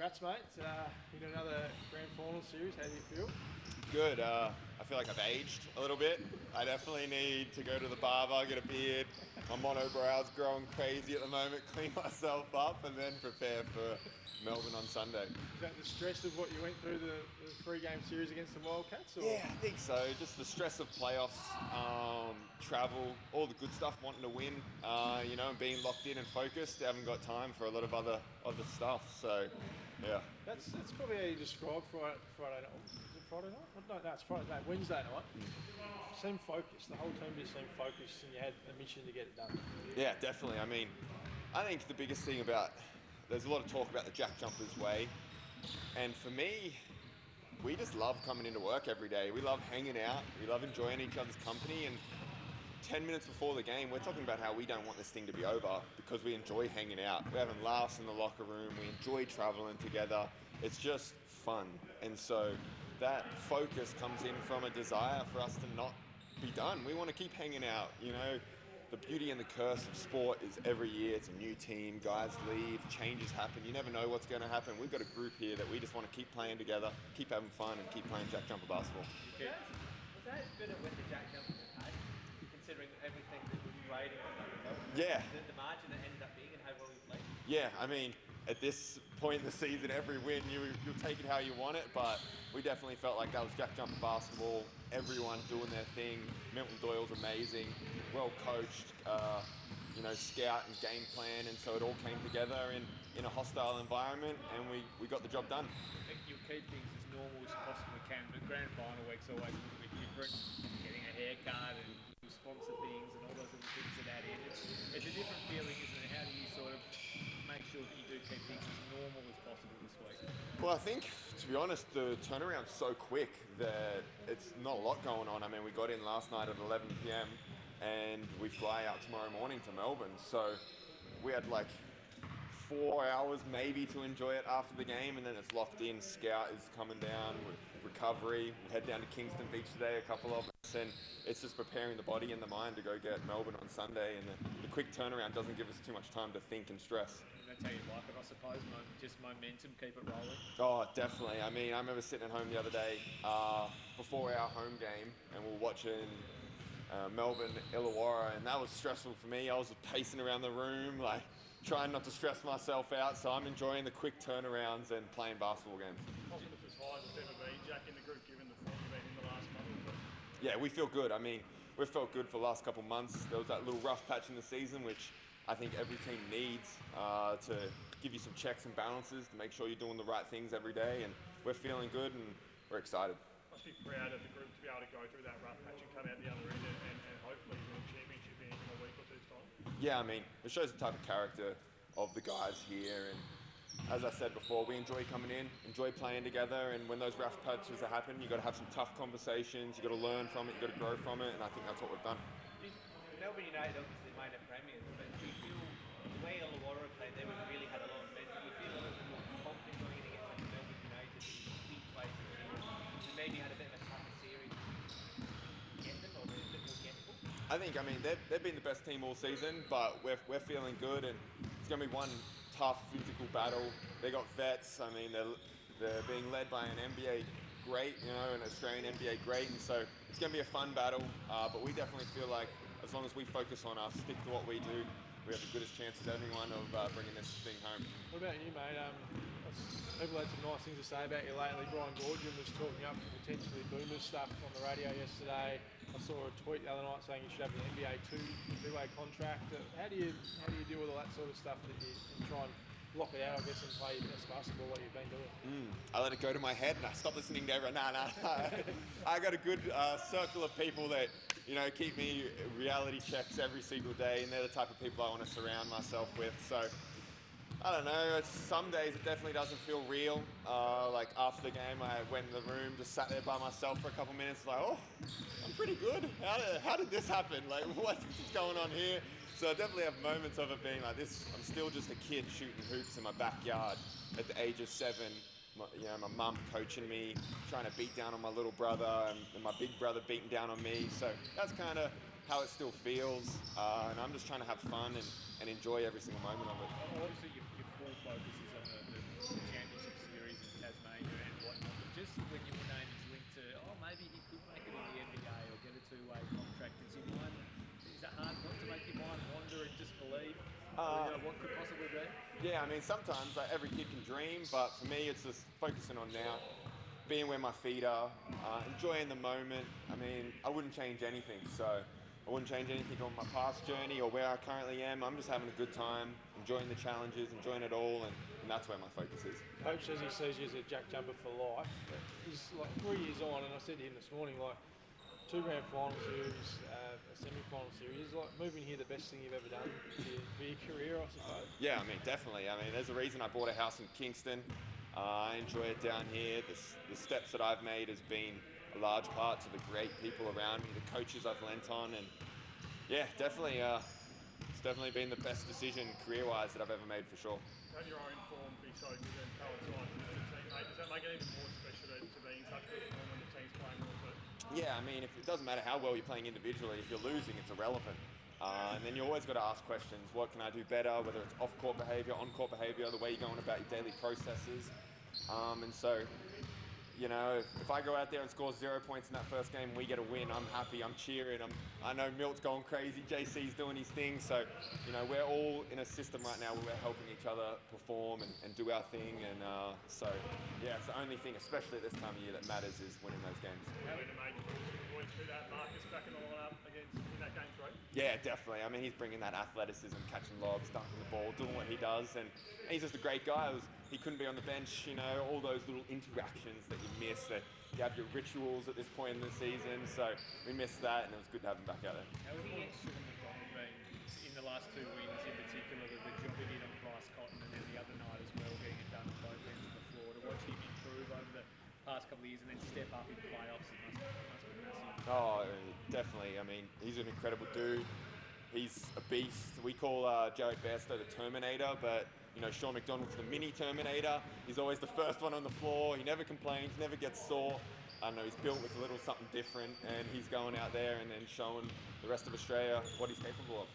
Congrats, mate. In another grand final series. How do you feel? Good. I feel like I've aged a little bit. I definitely need to go to the barber, get a beard. My monobrow's growing crazy at the moment. Clean myself up and then prepare for Melbourne on Sunday. Is that the stress of what you went through the three-game series against the Wildcats? Or? Yeah, I think so. Just the stress of playoffs, travel, all the good stuff, wanting to win, and being locked in and focused. I haven't got time for a lot of other stuff. So, yeah. That's probably how you describe Friday night. Is it Friday night? No, it's Friday night. Wednesday night. Seemed focused. The whole team just seemed focused, and you had a mission to get it done. Yeah, definitely. I mean, I think the biggest thing there's a lot of talk about the Jack Jumpers way, and for me, we just love coming into work every day. We love hanging out. We love enjoying each other's company. And 10 minutes before the game, we're talking about how we don't want this thing to be over because we enjoy hanging out. We're having laughs in the locker room. We enjoy traveling together. It's just fun. And so that focus comes in from a desire for us to not be done. We want to keep hanging out. The beauty and the curse of sport is every year it's a new team, guys leave, changes happen, you never know what's going to happen. We've got a group here that we just want to keep playing together, keep having fun and keep playing Jack Jumper basketball. Was that as good at when the Jack Jumpers had had, considering everything that was rated on that? Yeah. The margin that ended up being and how well we played? Yeah, I mean, at this point in the season, every win, you'll take it how you want it, but we definitely felt like that was Jack Jumper basketball, everyone doing their thing. Milton Doyle's amazing, well coached, scout and game plan, and so it all came together in a hostile environment, and we got the job done. I think you'll keep things as normal as you possibly can, but grand final week's always a little bit different. Getting a haircut and you sponsor things and all those little things that add in. It's a different feeling, isn't it? How do you sort of make sure that you do keep things as normal as possible this week? Well, I think, to be honest, the turnaround's so quick that it's not a lot going on. I mean, we got in last night at 11 p.m. and we fly out tomorrow morning to Melbourne. So we had 4 hours maybe to enjoy it after the game, and then it's locked in. Scout is coming down, recovery. We head down to Kingston Beach today, a couple of us, and it's just preparing the body and the mind to go get Melbourne on Sunday. And the quick turnaround doesn't give us too much time to think and stress. And that's how you like it, I suppose. Just momentum, keep it rolling. Oh, definitely. I mean, I remember sitting at home the other day before our home game, and we were watching Melbourne Illawarra, and that was stressful for me. I was pacing around the room, trying not to stress myself out, so I'm enjoying the quick turnarounds and playing basketball games. Confidence as high as it's ever been, Jack, in the group, given the form you've been in the last month. Yeah, we feel good. I mean, we've felt good for the last couple of months. There was that little rough patch in the season, which I think every team needs to give you some checks and balances to make sure you're doing the right things every day, and we're feeling good and we're excited. Must be proud of the group to be able to go through that rough patch and come out the other end and hopefully win a championship in a week or two's time. Yeah, I mean, it shows the type of character of the guys here, and as I said before, we enjoy coming in, enjoy playing together, and when those rough patches happen, you've got to have some tough conversations, you've got to learn from it, you've got to grow from it, and I think that's what we've done. Melbourne United obviously made it premiers, but do you feel the way Illawarra played, they would really had a lot of men. Do you feel a little bit more confident going in against Melbourne United, big players and maybe had a bit of a tougher series to get them, or they're a bit more gettable? They've been the best team all season, but we're feeling good, and it's going to be one tough physical battle. They got vets. I mean, they're being led by an NBA great, an Australian NBA great, and so it's going to be a fun battle. But we definitely feel like as long as we focus on us, stick to what we do, we have the goodest chances of anyone of bringing this thing home. What about you, mate? People had some nice things to say about you lately. Brian Gorgian was talking up for potentially Boomers stuff on the radio yesterday. I saw a tweet the other night saying you should have an NBA two-way contract. How do you deal with all that sort of stuff that you try and block it out, I guess, and play your best basketball like you've been doing? I let it go to my head and I stopped listening to everyone. No. I got a good circle of people that keep me reality checks every single day, and they're the type of people I want to surround myself with. So I don't know, some days it definitely doesn't feel real. After the game, I went in the room, just sat there by myself for a couple minutes, I'm pretty good. How did this happen? What's going on here? So I definitely have moments of it being like this. I'm still just a kid shooting hoops in my backyard at the age of 7. My mum coaching me, trying to beat down on my little brother, and my big brother beating down on me. So that's kind of how it still feels, and I'm just trying to have fun and enjoy every single moment of it. Obviously, your full focus is on the championship what could possibly be? Yeah, I mean, sometimes like, every kid can dream, but for me, it's just focusing on now, being where my feet are, enjoying the moment. I mean, I wouldn't change anything, so I wouldn't change anything on my past journey or where I currently am. I'm just having a good time, enjoying the challenges, enjoying it all, and that's where my focus is. Coach says he sees you as a jack jumper for life. He's like 3 years on, and I said to him this morning, like, 2 grand final series, a semi-final series, like moving here the best thing you've ever done for your career, I suppose. Yeah, I mean, definitely. I mean, there's a reason I bought a house in Kingston. I enjoy it down here. The steps that I've made has been a large part to the great people around me, the coaches I've lent on, and yeah, definitely, it's definitely been the best decision career-wise that I've ever made for sure. Have your own form be so good and coincide with the team, mate? Does that make it even more special to be in such good form when the team's playing well too? Yeah, I mean, if it doesn't matter how well you're playing individually, if you're losing, it's irrelevant. And then you always got to ask questions. What can I do better? Whether it's off-court behaviour, on-court behaviour, the way you're going about your daily processes. And so, you know, if I go out there and score 0 points in that first game and we get a win, I'm happy, I'm cheering. I know Milt's going crazy, JC's doing his thing. So, you know, we're all in a system right now where we're helping each other perform and do our thing. And so, yeah, it's the only thing, especially at this time of year, that matters is winning those games. Boys do that. Marcus back in the lineup against in that game through. Yeah, definitely. I mean, he's bringing that athleticism, catching lobs, dunking the ball, doing what he does, and he's just a great guy. He couldn't be on the bench, you know, all those little interactions that you miss, that you have your rituals at this point in the season, so we missed that, and it was good to have him back out there. How important Sean McVeigh been in the last 2 wins, in particular, the job he did on Bryce Cotton, and then the other night as well, getting it done on both ends of the floor, to watch him improve over the past couple of years and then step up in playoffs, it must be massive. Oh, definitely. I mean, he's an incredible dude. He's a beast. We call Jared Bairstow the Terminator, but you know, Sean McDonald's the mini Terminator. He's always the first one on the floor. He never complains, never gets sore. I don't know, he's built with a little something different, and he's going out there and then showing the rest of Australia what he's capable of.